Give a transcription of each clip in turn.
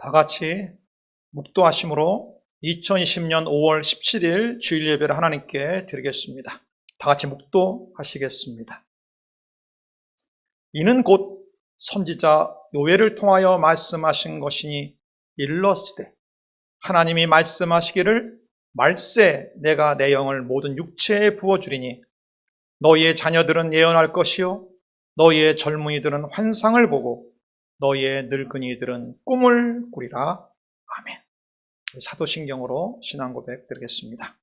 다 같이 묵도하심으로 2020년 5월 17일 주일 예배를 하나님께 드리겠습니다. 다 같이 묵도하시겠습니다. 이는 곧 선지자 요엘을 통하여 말씀하신 것이니 일러스되 하나님이 말씀하시기를 말세 내가 내 영을 모든 육체에 부어주리니 너희의 자녀들은 예언할 것이요 너희의 젊은이들은 환상을 보고 너희의 늙은이들은 꿈을 꾸리라. 아멘. 사도신경으로 신앙 고백 드리겠습니다.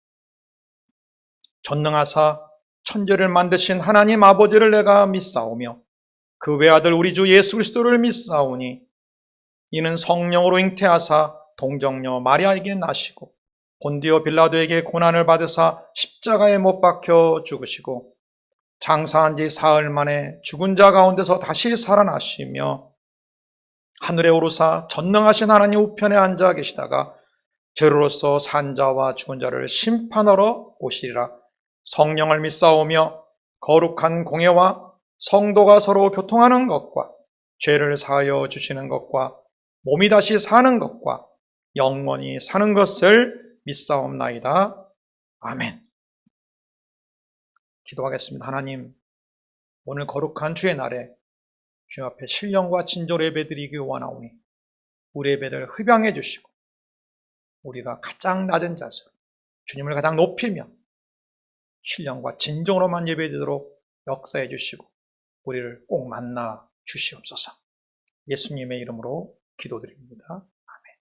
전능하사 천지를 만드신 하나님 아버지를 내가 믿사오며 그 외아들 우리 주 예수 그리스도를 믿사오니 이는 성령으로 잉태하사 동정녀 마리아에게 나시고 본디오 빌라도에게 고난을 받으사 십자가에 못 박혀 죽으시고 장사한 지 사흘 만에 죽은 자 가운데서 다시 살아나시며 하늘에 오르사 전능하신 하나님 우편에 앉아 계시다가 죄로로서 산 자와 죽은 자를 심판하러 오시리라. 성령을 믿사오며 거룩한 공예와 성도가 서로 교통하는 것과 죄를 사하여 주시는 것과 몸이 다시 사는 것과 영원히 사는 것을 믿사옵나이다. 아멘. 기도하겠습니다. 하나님, 오늘 거룩한 주의 날에 주님 앞에 신령과 진정으로 예배드리기 원하오니 우리 예배를 흡양해 주시고 우리가 가장 낮은 자세로 주님을 가장 높이며 신령과 진정으로만 예배드리도록 역사해 주시고 우리를 꼭 만나 주시옵소서. 예수님의 이름으로 기도드립니다. 아멘.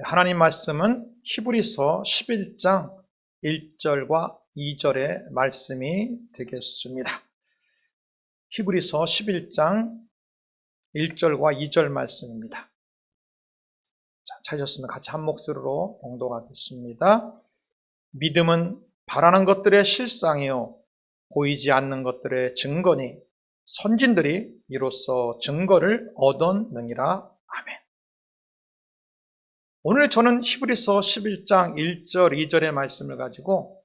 하나님 말씀은 히브리서 11장 1절과 2절의 말씀이 되겠습니다. 히브리서 11장 1절과 2절 말씀입니다. 자, 찾으셨으면 같이 한 목소리로 봉독하겠습니다. 믿음은 바라는 것들의 실상이요 보이지 않는 것들의 증거니 선진들이 이로써 증거를 얻었느니라. 아멘. 오늘 저는 히브리서 11장 1절 2절의 말씀을 가지고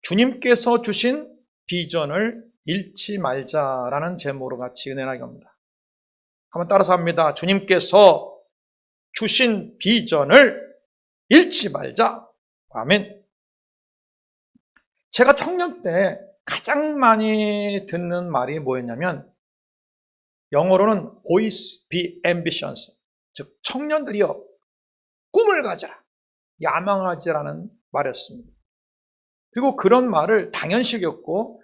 주님께서 주신 비전을 잃지 말자라는 제목으로 같이 은혜 나갑니다. 한번 따라서 합니다. 주님께서 주신 비전을 잃지 말자. 아멘. 제가 청년 때 가장 많이 듣는 말이 뭐였냐면 영어로는 boys be ambitious, 즉 청년들이여 꿈을 가져라, 야망하지라는 말이었습니다. 그리고 그런 말을 당연시 여겼고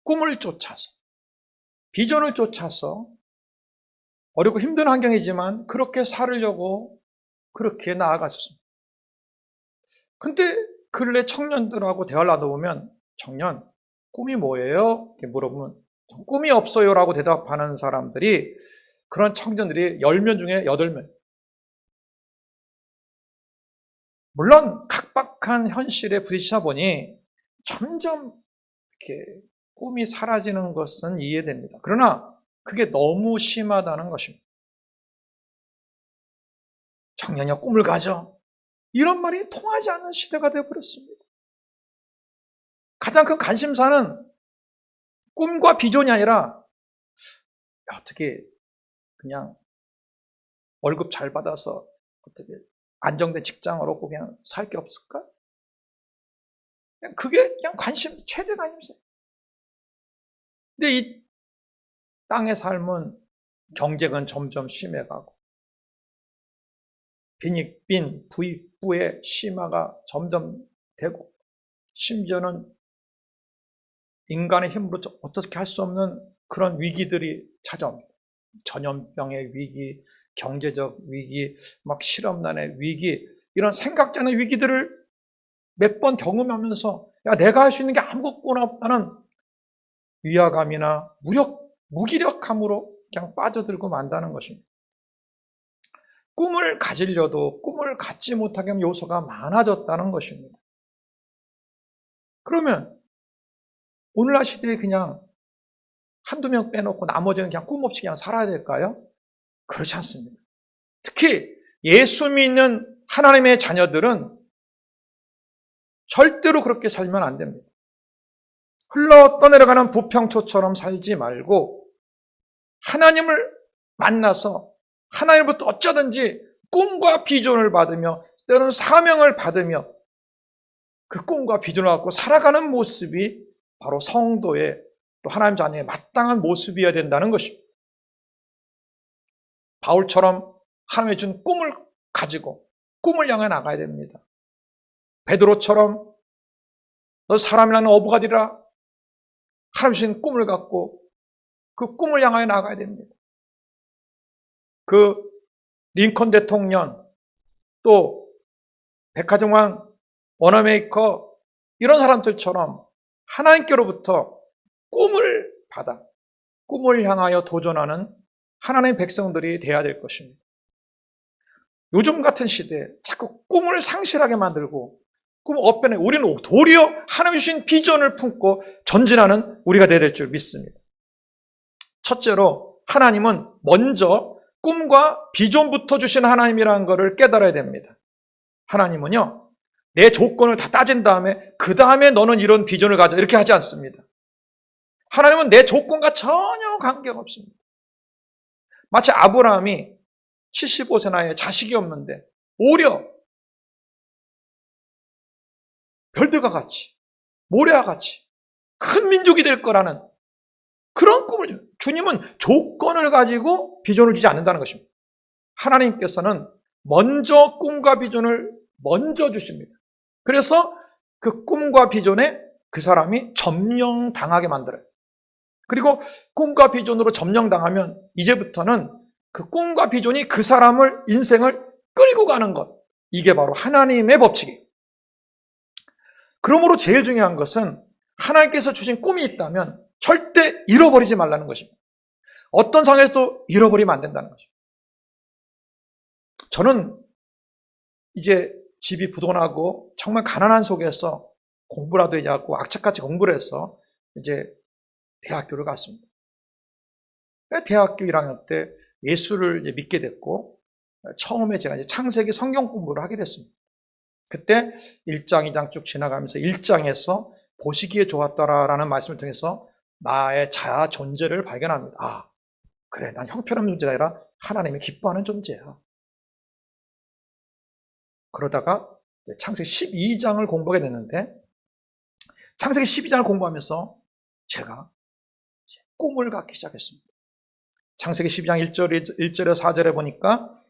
꿈을 쫓아서 비전을 쫓아서 어렵고 힘든 환경이지만 그렇게 살으려고 그렇게 나아갔습니다. 근데 근래 청년들하고 대화를 나눠보면 청년, 꿈이 뭐예요? 이렇게 물어보면 꿈이 없어요 라고 대답하는 사람들이 그런 청년들이 10명 중에 8명. 물론 각박한 현실에 부딪히다 보니 점점 이렇게 꿈이 사라지는 것은 이해됩니다. 그러나 그게 너무 심하다는 것입니다. 청년이여 꿈을 가져. 이런 말이 통하지 않는 시대가 되어버렸습니다. 가장 큰 관심사는 꿈과 비전이 아니라 어떻게 그냥 월급 잘 받아서 어떻게 안정된 직장을 얻고 그냥 살 게 없을까? 그게 그냥 최대 관심사예요. 근데 이 땅의 삶은 경쟁은 점점 심해가고 빈익빈 부익부의 심화가 점점 되고 심지어는 인간의 힘으로 어떻게 할 수 없는 그런 위기들이 찾아옵니다. 전염병의 위기, 경제적 위기, 막 실업난의 위기, 이런 생각지 않은 위기들을 몇 번 경험하면서 내가 할 수 있는 게 아무것도 없다는 위화감이나 무기력함으로 그냥 빠져들고 만다는 것입니다. 꿈을 가지려도 꿈을 갖지 못하게 하는 요소가 많아졌다는 것입니다. 그러면 오늘날 시대에 그냥 한두 명 빼놓고 나머지는 그냥 꿈 없이 그냥 살아야 될까요? 그렇지 않습니다. 특히 예수 믿는 하나님의 자녀들은 절대로 그렇게 살면 안 됩니다. 흘러 떠내려가는 부평초처럼 살지 말고 하나님을 만나서 하나님부터 어쩌든지 꿈과 비전을 받으며 때로는 사명을 받으며 그 꿈과 비전을 갖고 살아가는 모습이 바로 성도의 또 하나님 자녀의 마땅한 모습이어야 된다는 것입니다. 바울처럼 하나님이 준 꿈을 가지고 꿈을 향해 나가야 됩니다. 베드로처럼 너 사람이라는 어부가 되리라. 하나님 주신 꿈을 갖고 그 꿈을 향하여 나가야 됩니다. 그 링컨 대통령, 또 백화점왕, 워너메이커 이런 사람들처럼 하나님께로부터 꿈을 받아 꿈을 향하여 도전하는 하나님의 백성들이 되어야 될 것입니다. 요즘 같은 시대에 자꾸 꿈을 상실하게 만들고 꿈 업변에 우리는 도리어 하나님 주신 비전을 품고 전진하는 우리가 되어야 될 줄 믿습니다. 첫째로 하나님은 먼저 꿈과 비전부터 주신 하나님이라는 것을 깨달아야 됩니다. 하나님은요, 내 조건을 다 따진 다음에 그 다음에 너는 이런 비전을 가져 이렇게 하지 않습니다. 하나님은 내 조건과 전혀 관계가 없습니다. 마치 아브라함이 75세 나이에 자식이 없는데 오히려 별들과 같이 모래와 같이 큰 민족이 될 거라는 그런 꿈을 줘요. 주님은 조건을 가지고 비전을 주지 않는다는 것입니다. 하나님께서는 먼저 꿈과 비전을 먼저 주십니다. 그래서 그 꿈과 비전에 그 사람이 점령당하게 만들어요. 그리고 꿈과 비전으로 점령당하면 이제부터는 그 꿈과 비전이 그 사람을 인생을 끌고 가는 것, 이게 바로 하나님의 법칙이에요. 그러므로 제일 중요한 것은 하나님께서 주신 꿈이 있다면 절대 잃어버리지 말라는 것입니다. 어떤 상황에서도 잃어버리면 안 된다는 것입니다. 저는 이제 집이 부도나고 정말 가난한 속에서 공부라도 해야하고 악착같이 공부를 해서 이제 대학교를 갔습니다. 대학교 1학년 때 예수를 믿게 됐고 처음에 제가 이제 창세기 성경 공부를 하게 됐습니다. 그때 1장, 2장 쭉 지나가면서 1장에서 보시기에 좋았더라라는 말씀을 통해서 나의 자아 존재를 발견합니다. 아, 그래, 난 형편없는 존재가 아니라 하나님이 기뻐하는 존재야. 그러다가 창세기 12장을 공부하게 됐는데 창세기 12장을 공부하면서 제가 꿈을 갖기 시작했습니다. 창세기 12장 1절에 4절에 보니까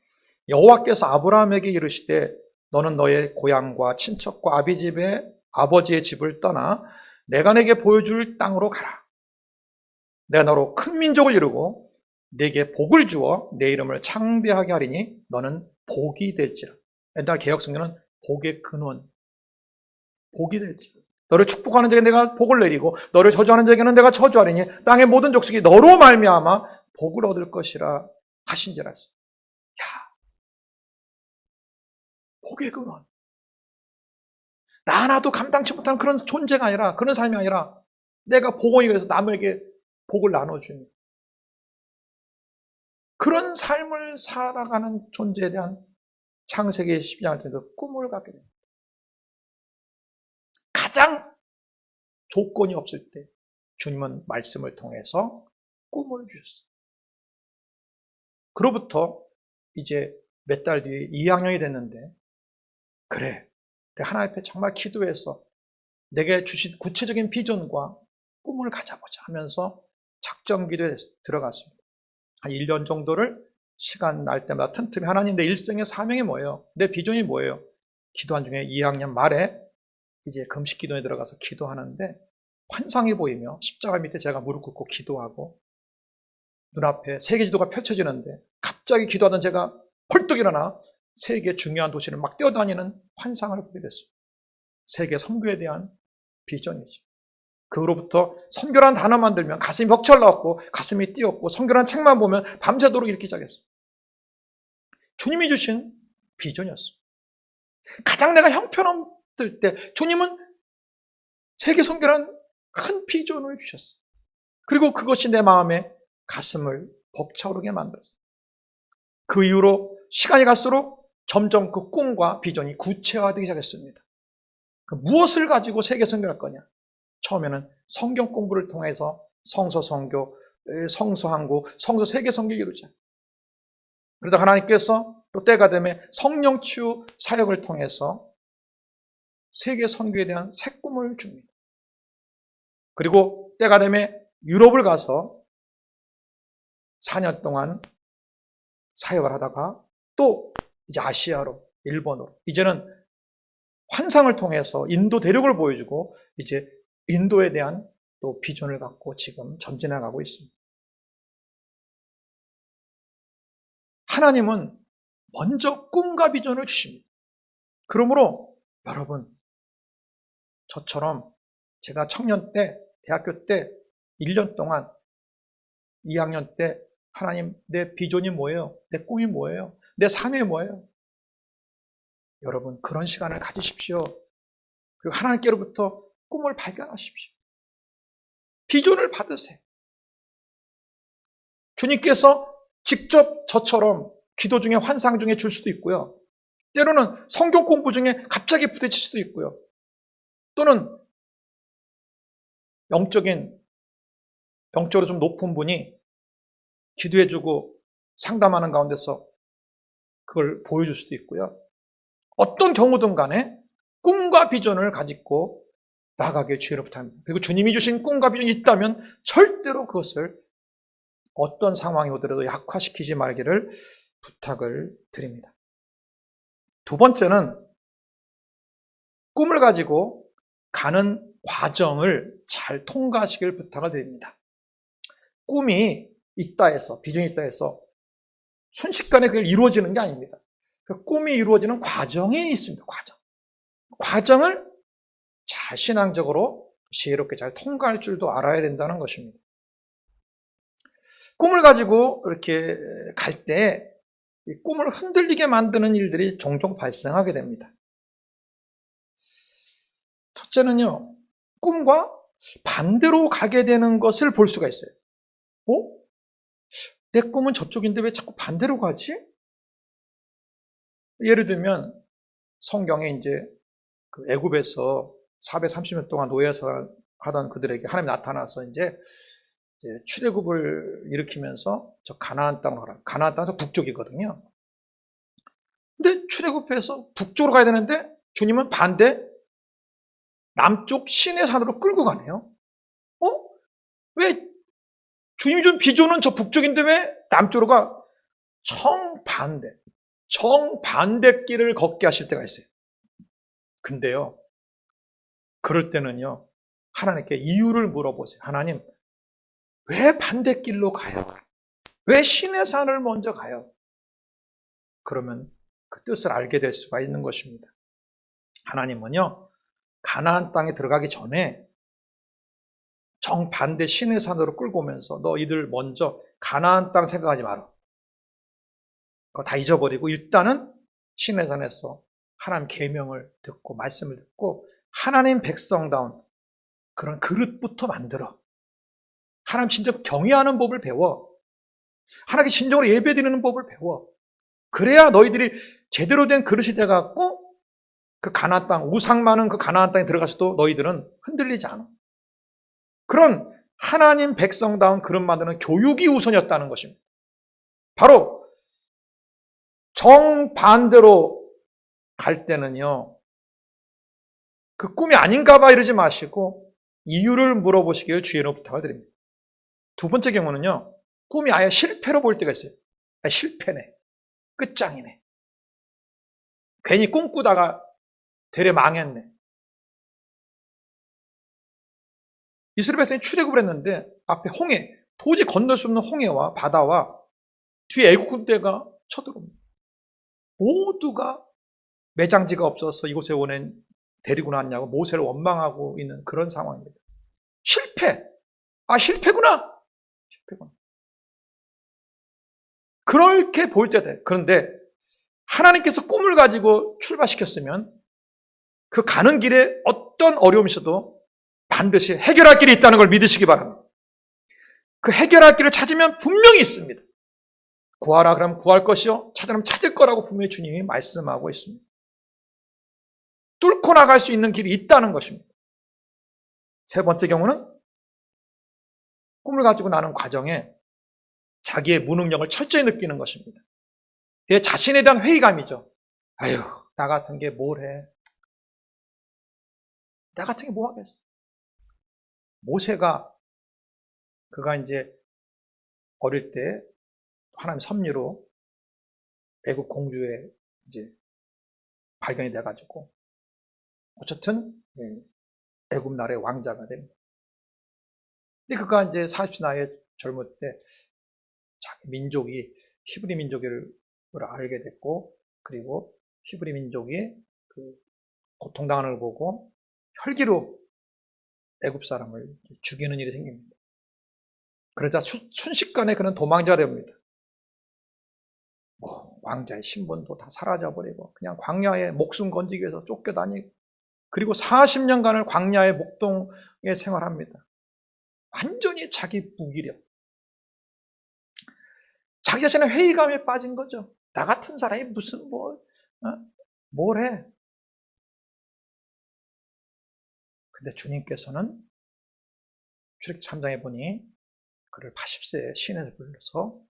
여호와께서 아브라함에게 이르시되 너는 너의 고향과 친척과 아버지의 집을 떠나 내가 내게 보여줄 땅으로 가라. 내가 너로 큰 민족을 이루고 내게 복을 주어 내 이름을 창대하게 하리니 너는 복이 될지라. 옛날 개역성경은 복의 근원, 복이 될지라. 너를 축복하는 자에게 내가 복을 내리고 너를 저주하는 자에게는 내가 저주하리니 땅의 모든 족속이 너로 말미암아 복을 얻을 것이라 하신지라 했어요. 야, 복의 근원. 나 하나도 감당치 못하는 그런 존재가 아니라, 그런 삶이 아니라 내가 복원이 돼서 남에게 복을 나눠주는 그런 삶을 살아가는 존재에 대한 창세기 12장을 통해서 꿈을 갖게 됩니다. 가장 조건이 없을 때 주님은 말씀을 통해서 꿈을 주셨어요. 그로부터 이제 몇 달 뒤에 2학년이 됐는데 그래, 내가 하나님 앞에 정말 기도해서 내게 주신 구체적인 비전과 꿈을 가져보자 하면서 작정 기도에 들어갔습니다. 한 1년 정도를 시간 날 때마다 틈틈이 하나님 내 일생의 사명이 뭐예요? 내 비전이 뭐예요? 기도한 중에 2학년 말에 이제 금식 기도에 들어가서 기도하는데 환상이 보이며 십자가 밑에 제가 무릎 꿇고 기도하고 눈앞에 세계지도가 펼쳐지는데 갑자기 기도하던 제가 펄떡 일어나 세계 중요한 도시를 막 뛰어다니는 환상을 보게 됐어요. 세계 선교에 대한 비전이죠. 그로부터 선교라는 단어만 들면 가슴이 벅찰 나왔고 가슴이 뛰었고 선교라는 책만 보면 밤새도록 읽기 시작했어요. 주님이 주신 비전이었어요. 가장 내가 형편없을 때 주님은 세계 선교라는 큰 비전을 주셨어요. 그리고 그것이 내 마음에 가슴을 벅차오르게 만들었어요. 그 이후로 시간이 갈수록 점점 그 꿈과 비전이 구체화되기 시작했습니다. 무엇을 가지고 세계 선교할 거냐? 처음에는 성경 공부를 통해서 성서 선교, 성서 항구, 성서 세계 선교를 이루자. 그러다 하나님께서 또 때가 되면 성령 치유 사역을 통해서 세계 선교에 대한 새 꿈을 줍니다. 그리고 때가 되면 유럽을 가서 4년 동안 사역을 하다가 또 이제 아시아로, 일본으로, 이제는 환상을 통해서 인도 대륙을 보여주고 이제 인도에 대한 또 비전을 갖고 지금 전진해 가고 있습니다. 하나님은 먼저 꿈과 비전을 주십니다. 그러므로 여러분, 저처럼 제가 청년 때, 대학교 때 1년 동안 2학년 때 하나님, 내 비전이 뭐예요? 내 꿈이 뭐예요? 내 삶이 뭐예요? 여러분, 그런 시간을 가지십시오. 그리고 하나님께로부터 꿈을 발견하십시오. 비전을 받으세요. 주님께서 직접 저처럼 기도 중에 환상 중에 줄 수도 있고요. 때로는 성경 공부 중에 갑자기 부딪힐 수도 있고요. 또는 영적으로 좀 높은 분이 기도해주고 상담하는 가운데서 그걸 보여줄 수도 있고요. 어떤 경우든 간에 꿈과 비전을 가지고 나가길 주의로 부탁합니다. 그리고 주님이 주신 꿈과 비전이 있다면 절대로 그것을 어떤 상황이 오더라도 약화시키지 말기를 부탁을 드립니다. 두 번째는 꿈을 가지고 가는 과정을 잘 통과하시길 부탁을 드립니다. 꿈이 있다 해서, 비전이 있다 해서 순식간에 그게 이루어지는 게 아닙니다. 그 꿈이 이루어지는 과정이 있습니다. 과정을 잘 신앙적으로 지혜롭게 잘 통과할 줄도 알아야 된다는 것입니다. 꿈을 가지고 이렇게 갈 때 꿈을 흔들리게 만드는 일들이 종종 발생하게 됩니다. 첫째는요, 꿈과 반대로 가게 되는 것을 볼 수가 있어요. 내 꿈은 저쪽인데 왜 자꾸 반대로 가지? 예를 들면 성경에 이제 그 애굽에서 430년 동안 노예에서 하던 그들에게 하나님이 나타나서 이제 출애굽을 일으키면서 저 가나안 땅으로 가라. 가나안 땅은 북쪽이거든요. 근데 출애굽해서 북쪽으로 가야 되는데 주님은 반대 남쪽 시내산으로 끌고 가네요. 왜 주님이 준 비전은 저 북쪽인데 왜 남쪽으로 가? 정반대 길을 걷게 하실 때가 있어요. 근데요, 그럴 때는요, 하나님께 이유를 물어보세요. 하나님, 왜 반대길로 가요? 왜 시내산을 먼저 가요? 그러면 그 뜻을 알게 될 수가 있는 것입니다. 하나님은요, 가나안 땅에 들어가기 전에 정반대 시내산으로 끌고 오면서 너희들 먼저 가나안 땅 생각하지 마라. 그거 다 잊어버리고 일단은 시내산에서 하나님 계명을 듣고 말씀을 듣고 하나님 백성다운 그런 그릇부터 만들어. 하나님 진정 경외하는 법을 배워. 하나님께 진정으로 예배드리는 법을 배워. 그래야 너희들이 제대로 된 그릇이 돼갖고 그 가나안 땅, 우상 많은 그 가나안 땅에 들어가서도 너희들은 흔들리지 않아. 그런 하나님 백성다운 그릇 만드는 교육이 우선이었다는 것입니다. 바로 정반대로 갈 때는요, 그 꿈이 아닌가 봐 이러지 마시고 이유를 물어보시길 주의로 부탁을 드립니다. 두 번째 경우는요, 꿈이 아예 실패로 보일 때가 있어요. 실패네. 끝장이네. 괜히 꿈꾸다가 되레 망했네. 이스라엘 백성이 출애굽을 했는데 앞에 홍해, 도저히 건널 수 없는 홍해와 바다와 뒤에 애국 군대가 쳐들어옵니다. 모두가 매장지가 없어서 이곳에 오는 데리고 나왔냐고 모세를 원망하고 있는 그런 상황입니다. 실패. 실패구나. 그렇게 보일 때 돼. 그런데 하나님께서 꿈을 가지고 출발시켰으면 그 가는 길에 어떤 어려움이 있어도 반드시 해결할 길이 있다는 걸 믿으시기 바랍니다. 그 해결할 길을 찾으면 분명히 있습니다. 구하라 그러면 구할 것이요 찾으면 찾을 거라고 분명히 주님이 말씀하고 있습니다. 뚫고 나갈 수 있는 길이 있다는 것입니다. 세 번째 경우는 꿈을 가지고 나는 과정에 자기의 무능력을 철저히 느끼는 것입니다. 내 자신에 대한 회의감이죠. 아유, 나 같은 게 뭘 해? 나 같은 게 뭐 하겠어? 모세가 그가 이제 어릴 때 하나님 섭리로 애굽 공주에 이제 발견이 돼가지고 어쨌든 애굽 나라의 왕자가 됩니다. 근데 그가 이제 40세 나이에 젊을 때 자기 민족이 히브리 민족을 알게 됐고, 그리고 히브리 민족이 그 고통당하는 걸 보고 혈기로 애굽 사람을 죽이는 일이 생깁니다. 그러자 순식간에 그는 도망자가 됩니다. 왕자의 신분도 다 사라져버리고 그냥 광야에 목숨 건지기 위해서 쫓겨다니고, 그리고 40년간을 광야의 목동에 생활합니다. 완전히 자기 무기력, 자기 자신의 회의감에 빠진 거죠. 나 같은 사람이 무슨 뭘 해? 근데 주님께서는 출애굽기 3장에 보니 그를 80세에 시내에 불러서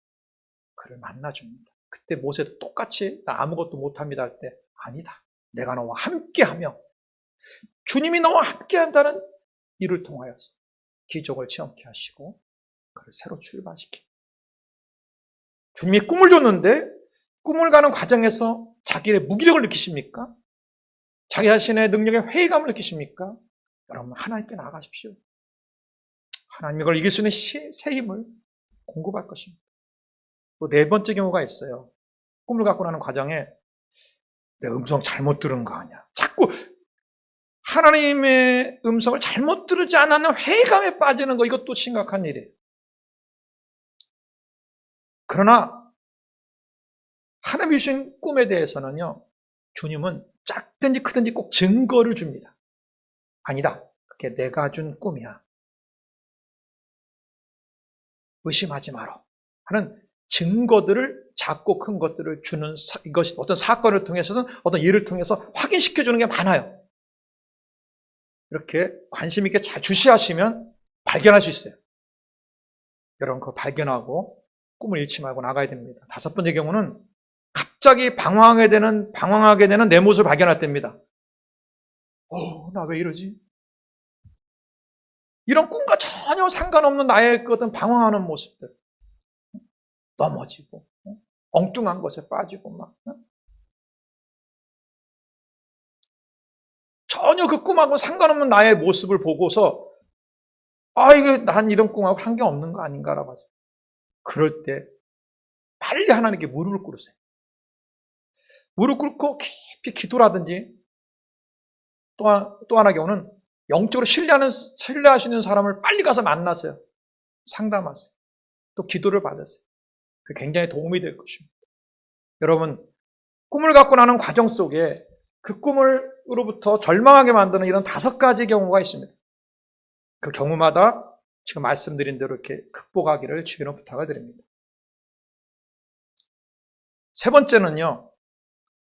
그를 만나줍니다. 그때 모세도 똑같이 나 아무것도 못합니다 할 때, 아니다, 내가 너와 함께하며, 주님이 너와 함께한다는 일을 통하여서 기적을 체험케 하시고 그를 새로 출발시킵니다. 주님이 꿈을 줬는데 꿈을 가는 과정에서 자기의 무기력을 느끼십니까? 자기 자신의 능력에 회의감을 느끼십니까? 여러분, 하나님께 나아가십시오. 하나님이 그걸 이길 수 있는 새 힘을 공급할 것입니다. 또 네 번째 경우가 있어요. 꿈을 갖고 나는 과정에 내 음성 잘못 들은 거 아니야. 자꾸 하나님의 음성을 잘못 들지 않았는 회의감에 빠지는 거, 이것도 심각한 일이에요. 그러나 하나님이 주신 꿈에 대해서는요, 주님은 작든지 크든지 꼭 증거를 줍니다. 아니다, 그게 내가 준 꿈이야, 의심하지 마라 하는 증거들을, 작고 큰 것들을 주는, 이것이 어떤 사건을 통해서든 어떤 일을 통해서 확인시켜주는 게 많아요. 이렇게 관심 있게 잘 주시하시면 발견할 수 있어요. 여러분, 그거 발견하고 꿈을 잃지 말고 나가야 됩니다. 다섯 번째 경우는 갑자기 방황하게 되는 내 모습을 발견할 때입니다. 나 왜 이러지? 이런 꿈과 전혀 상관없는 나의 어떤 방황하는 모습들, 넘어지고 엉뚱한 것에 빠지고 막 전혀 그 꿈하고 상관없는 나의 모습을 보고서 이게 난 이런 꿈하고 관계없는 거 아닌가라고 하죠. 그럴 때 빨리 하나님께 무릎을 꿇으세요. 무릎 꿇고 깊이 기도라든지, 또 하나 경우는 영적으로 신뢰하시는 사람을 빨리 가서 만나세요. 상담하세요. 또 기도를 받으세요. 그게 굉장히 도움이 될 것입니다. 여러분, 꿈을 갖고 나는 과정 속에 그 꿈으로부터 절망하게 만드는 이런 5가지 경우가 있습니다. 그 경우마다 지금 말씀드린 대로 이렇게 극복하기를 주의로 부탁을 드립니다. 세 번째는요,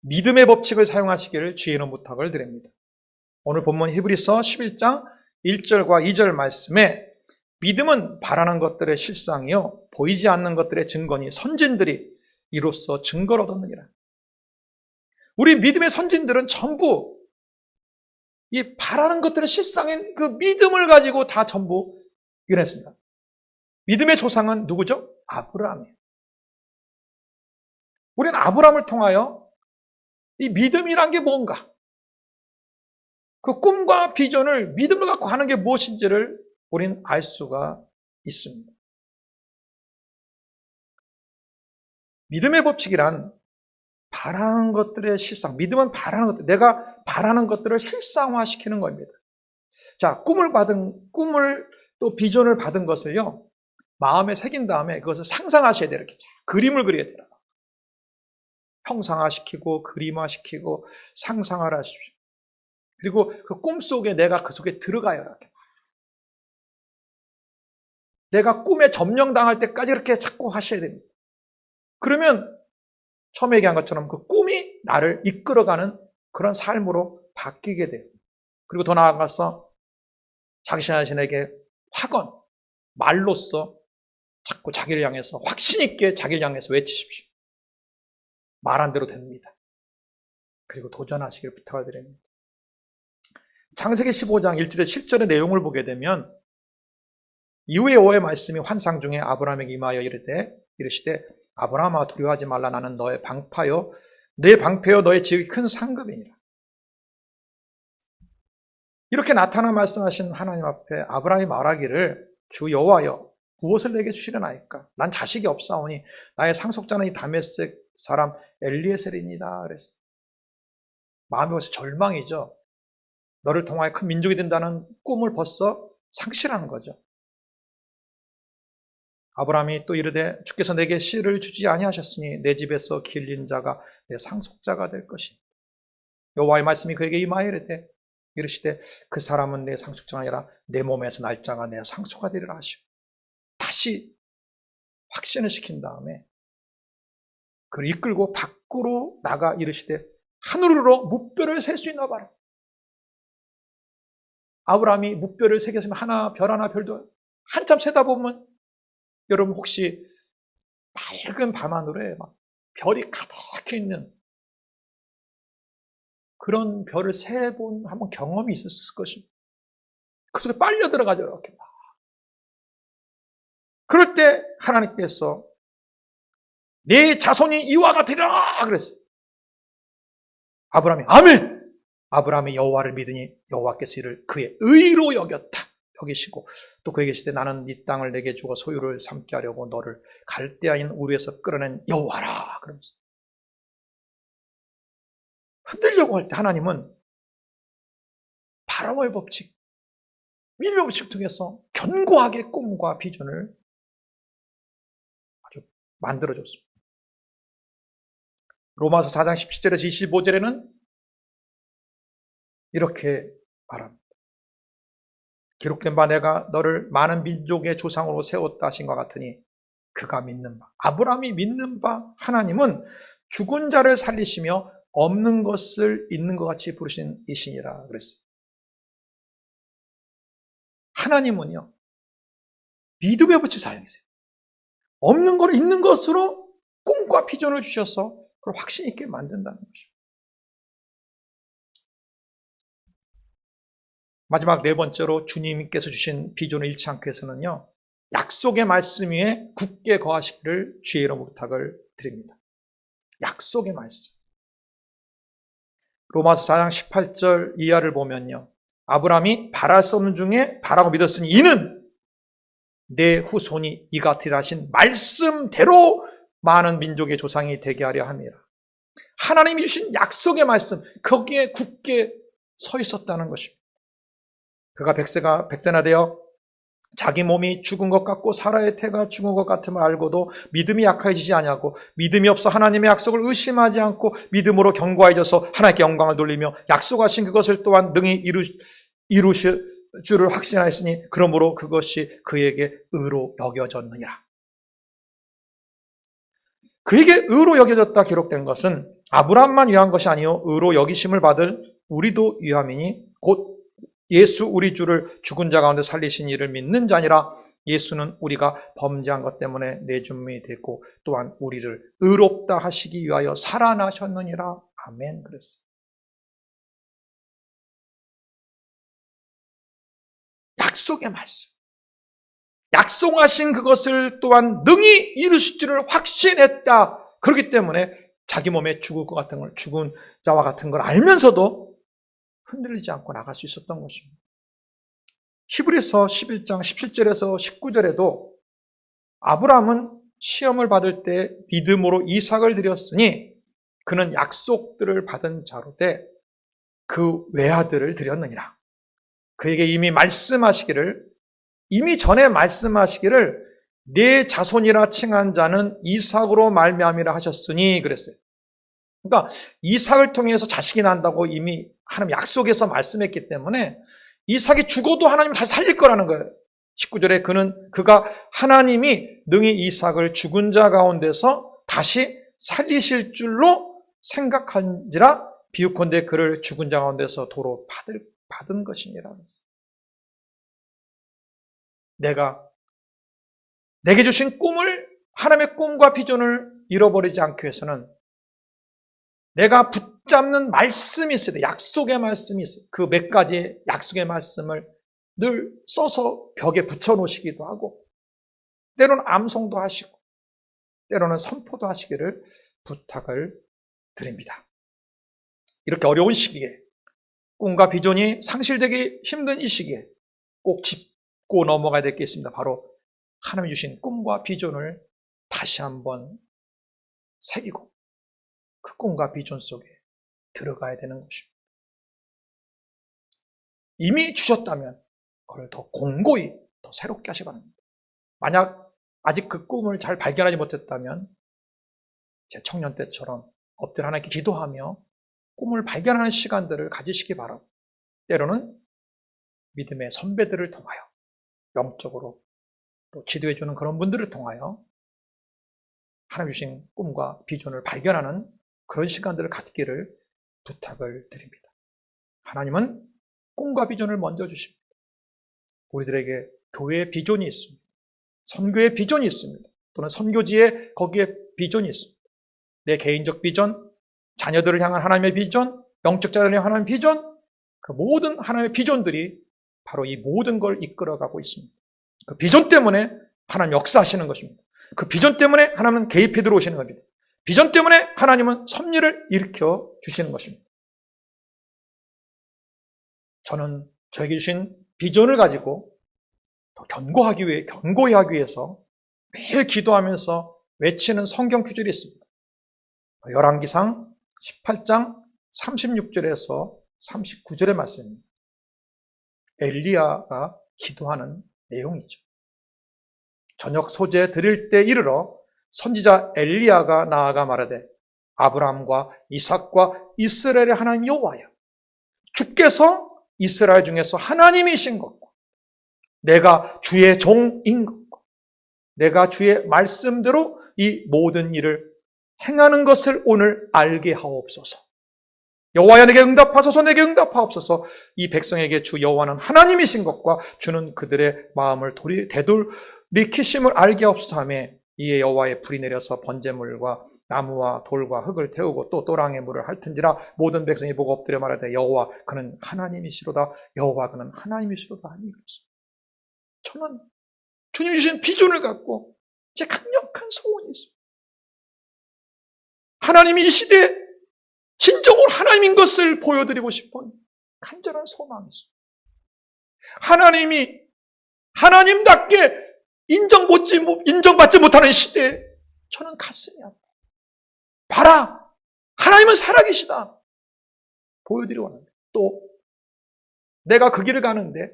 믿음의 법칙을 사용하시기를 주의로 부탁을 드립니다. 오늘 본문 히브리서 11장 1절과 2절 말씀에 믿음은 바라는 것들의 실상이요 보이지 않는 것들의 증거니 선진들이 이로써 증거를 얻었느니라. 우리 믿음의 선진들은 전부 이 바라는 것들의 실상인 그 믿음을 가지고 다 전부 이뤄냈습니다. 믿음의 조상은 누구죠? 아브라함이에요. 우리는 아브라함을 통하여 이 믿음이란 게 뭔가, 그 꿈과 비전을 믿음을 갖고 하는 게 무엇인지를 우리는 알 수가 있습니다. 믿음의 법칙이란 바라는 것들의 실상, 믿음은 바라는 것들, 내가 바라는 것들을 실상화시키는 겁니다. 자, 꿈을 또 비전을 받은 것을요, 마음에 새긴 다음에 그것을 상상하셔야 돼요. 이렇게 그림을 그려야 돼요. 형상화시키고 그림화시키고 상상을 하십시오. 그리고 그 꿈속에 내가 그 속에 들어가요. 이렇게. 내가 꿈에 점령당할 때까지 이렇게 자꾸 하셔야 됩니다. 그러면 처음에 얘기한 것처럼 그 꿈이 나를 이끌어가는 그런 삶으로 바뀌게 돼요. 그리고 더 나아가서 자기 자신에게 확언, 말로써 자꾸 자기를 향해서 확신 있게 자기를 향해서 외치십시오. 말한 대로 됩니다. 그리고 도전하시길 부탁을 드립니다. 창세기 15장 1절의 실절의 내용을 보게 되면 이후에 여호와의 말씀이 환상 중에 아브라함에게 임하여 이르시되 아브라함아 두려워하지 말라. 나는 너의 방파요 내 방패요 너의 지극히 큰 상급이니라. 이렇게 나타나 말씀하신 하나님 앞에 아브라함이 말하기를 주 여호와여 무엇을 내게 주시려나이까? 난 자식이 없사오니 나의 상속자는 이 다메섹 사람 엘리에셀이니라 그랬어. 마음이 벌써 절망이죠. 너를 통하여 큰 민족이 된다는 꿈을 벌써 상실하는 거죠. 아브라함이 또 이르되 주께서 내게 씨를 주지 아니하셨으니 내 집에서 길린 자가 내 상속자가 될 것이니 여호와의 말씀이 그에게 임하여 이르시되 그 사람은 내 상속자가 아니라 내 몸에서 날 자가 내 상속가 되리라 하시고 다시 확신을 시킨 다음에 그를 이끌고 밖으로 나가 이르시되 하늘으로 무뼈를 셀 수 있나 봐라. 아브라함이 무뼈를 새겼으면 별 하나 별도 한참 세다 보면 여러분 혹시 맑은 밤하늘에 막 별이 가득히 있는 그런 별을 세 번 한번 경험이 있었을 것입니다. 그 속에 빨려 들어가죠. 이렇게 막. 그럴 때 하나님께서 내 자손이 이와 같으리라 그랬어요. 아브라함이 아멘! 아브라함이 여호와를 믿으니 여호와께서 이를 그의 의로 여기시고 또 그에게 이르시되 나는 이 땅을 내게 주어 소유를 삼게 하려고 너를 갈대아인 우르에서 끌어낸 여호와라 그러면서 흔들려고 할 때 하나님은 바람의 법칙, 믿음의 법칙 통해서 견고하게 꿈과 비전을 아주 만들어줬습니다. 로마서 4장 17절에서 25절에는 이렇게 말합니다. 기록된 바 내가 너를 많은 민족의 조상으로 세웠다 하신 것 같으니 그가 믿는 바 아브라함이 믿는 바 하나님은 죽은 자를 살리시며 없는 것을 있는 것 같이 부르신 이신이라 그랬어요. 하나님은요 믿음의 법칙을 사용하세요. 없는 걸 있는 것으로 꿈과 비전을 주셔서 그걸 확신 있게 만든다는 것입니다. 마지막 네 번째로 주님께서 주신 비전을 잃지 않기 위해서는요 약속의 말씀 위에 굳게 거하시기를 주의 이름으로 부탁을 드립니다. 약속의 말씀. 로마서 4장 18절 이하를 보면요 아브라함이 바랄 수 없는 중에 바라고 믿었으니 이는 내 후손이 이 같으리라 하신 말씀대로 많은 민족의 조상이 되게 하려 함이라. 하나님이 주신 약속의 말씀 거기에 굳게 서 있었다는 것입니다. 그가 백세나 되어 자기 몸이 죽은 것 같고 사라의 태가 죽은 것 같음을 알고도 믿음이 약해지지 아니하고 믿음이 없어 하나님의 약속을 의심하지 않고 믿음으로 견고해져서 하나님께 영광을 돌리며 약속하신 그것을 또한 능히 이루실 줄을 확신하였으니 그러므로 그것이 그에게 의로 여겨졌느니라. 그에게 의로 여겨졌다 기록된 것은 아브라함만 위한 것이 아니요 의로 여기심을 받을 우리도 위함이니 곧 예수 우리 주를 죽은 자 가운데 살리신 이를 믿는 자니라. 예수는 우리가 범죄한 것 때문에 내준이 됐고 또한 우리를 의롭다 하시기 위하여 살아나셨느니라. 아멘. 그랬어요. 약속의 말씀. 약속하신 그것을 또한 능히 이루실 줄을 확신했다. 그렇기 때문에 자기 몸에 죽을 것 같은 걸, 죽은 자와 같은 걸 알면서도 흔들리지 않고 나갈 수 있었던 것입니다. 히브리서 11장 17절에서 19절에도 아브라함은 시험을 받을 때 믿음으로 이삭을 드렸으니 그는 약속들을 받은 자로 돼 그 외아들을 드렸느니라. 그에게 이미 전에 말씀하시기를 내 자손이라 칭한 자는 이삭으로 말미암이라 하셨으니 그랬어요. 그러니까 이삭을 통해서 자식이 난다고 이미 하나님 약속에서 말씀했기 때문에 이삭이 죽어도 하나님은 다시 살릴 거라는 거예요. 19절에 그가 하나님이 능히 이삭을 죽은 자 가운데서 다시 살리실 줄로 생각한지라 비유컨대 그를 죽은 자 가운데서 도로 받은 것이니라. 내게 주신 꿈을 하나님의 꿈과 비전을 잃어버리지 않기 위해서는 내가 붙잡는 말씀이 있어야 돼. 약속의 말씀이 있어요. 그 몇 가지의 약속의 말씀을 늘 써서 벽에 붙여놓으시기도 하고, 때로는 암송도 하시고, 때로는 선포도 하시기를 부탁을 드립니다. 이렇게 어려운 시기에, 꿈과 비전이 상실되기 힘든 이 시기에 꼭 짚고 넘어가야 될 게 있습니다. 바로 하나님이 주신 꿈과 비전을 다시 한번 새기고 그 꿈과 비전 속에 들어가야 되는 것입니다. 이미 주셨다면 그걸 더 공고히, 더 새롭게 하시기 바랍니다. 만약 아직 그 꿈을 잘 발견하지 못했다면 제 청년 때처럼 엎드려 하나님께 기도하며 꿈을 발견하는 시간들을 가지시기 바라고, 때로는 믿음의 선배들을 통하여, 영적으로 또 지도해주는 그런 분들을 통하여 하나님 주신 꿈과 비전을 발견하는 그런 시간들을 갖기를 부탁을 드립니다. 하나님은 꿈과 비전을 먼저 주십니다. 우리들에게 교회의 비전이 있습니다. 선교의 비전이 있습니다. 또는 선교지에 거기에 비전이 있습니다. 내 개인적 비전, 자녀들을 향한 하나님의 비전, 영적 자녀를 향한 하나님의 비전, 그 모든 하나님의 비전들이 바로 이 모든 걸 이끌어가고 있습니다. 그 비전 때문에 하나님 역사하시는 것입니다. 그 비전 때문에 하나님은 개입해 들어오시는 겁니다. 비전 때문에 하나님은 섭리를 일으켜 주시는 것입니다. 저는 저에게 주신 비전을 가지고 더 견고히 하기 위해서 매일 기도하면서 외치는 성경 구절이 있습니다. 열왕기상 18장 36절에서 39절의 말씀입니다. 엘리야가 기도하는 내용이죠. 저녁 소재 드릴 때 이르러 선지자 엘리야가 나아가 말하되, 아브라함과 이삭과 이스라엘의 하나님 여호와여, 주께서 이스라엘 중에서 하나님이신 것과 내가 주의 종인 것과 내가 주의 말씀대로 이 모든 일을 행하는 것을 오늘 알게 하옵소서. 여호와여, 내게 응답하소서. 내게 응답하옵소서. 이 백성에게 주 여호와는 하나님이신 것과 주는 그들의 마음을 되돌이키심을 알게 하옵소서 하며, 이에 여호와의 불이 내려서 번제물과 나무와 돌과 흙을 태우고 또 또랑의 물을 핥은지라 모든 백성이 보고 엎드려 말하되, 여호와 그는 하나님이시로다. 여호와 그는 하나님이시로다 하니 그랬습니다. 저는 주님 주신 비전을 갖고 제 강력한 소원이 있습니다. 하나님이 이 시대에 진정으로 하나님인 것을 보여드리고 싶은 간절한 소망이 있습니다. 하나님이 하나님답게 인정받지 못하는 시대에 저는 가슴이 아파요. 봐라! 하나님은 살아계시다! 보여드리고 합니다. 또 내가 그 길을 가는데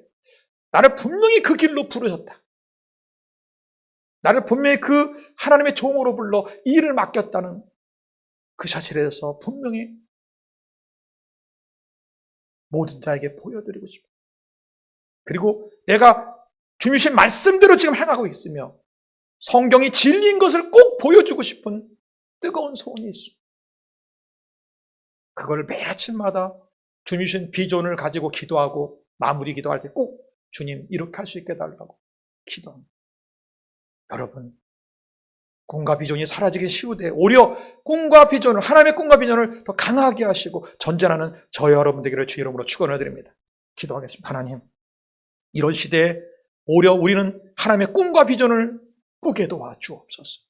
나를 분명히 그 길로 부르셨다. 나를 분명히 그 하나님의 종으로 불러 이 일을 맡겼다는 그 사실에 대해서 분명히 모든 자에게 보여드리고 싶어요. 그리고 내가 주님의 말씀대로 지금 행하고 있으며 성경이 진리인 것을 꼭 보여주고 싶은 뜨거운 소원이 있습니다. 그걸 매일 아침마다 주님의 비전을 가지고 기도하고 마무리 기도할 때 꼭 주님 이렇게 할 수 있게 해달라고 기도합니다. 여러분, 꿈과 비전이 사라지기 쉬우되 오히려 꿈과 비전을, 하나님의 꿈과 비전을 더 강하게 하시고 전전하는 저 여러분들에게 주 이름으로 축원을 드립니다. 기도하겠습니다. 하나님, 이런 시대에 오히려 우리는 하나님의 꿈과 비전을 꾸게 도와주옵소서.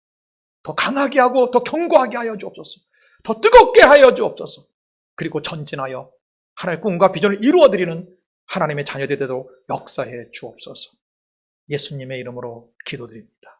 더 강하게 하고 더 견고하게 하여 주옵소서. 더 뜨겁게 하여 주옵소서. 그리고 전진하여 하나님의 꿈과 비전을 이루어드리는 하나님의 자녀들에도 역사해 주옵소서. 예수님의 이름으로 기도드립니다.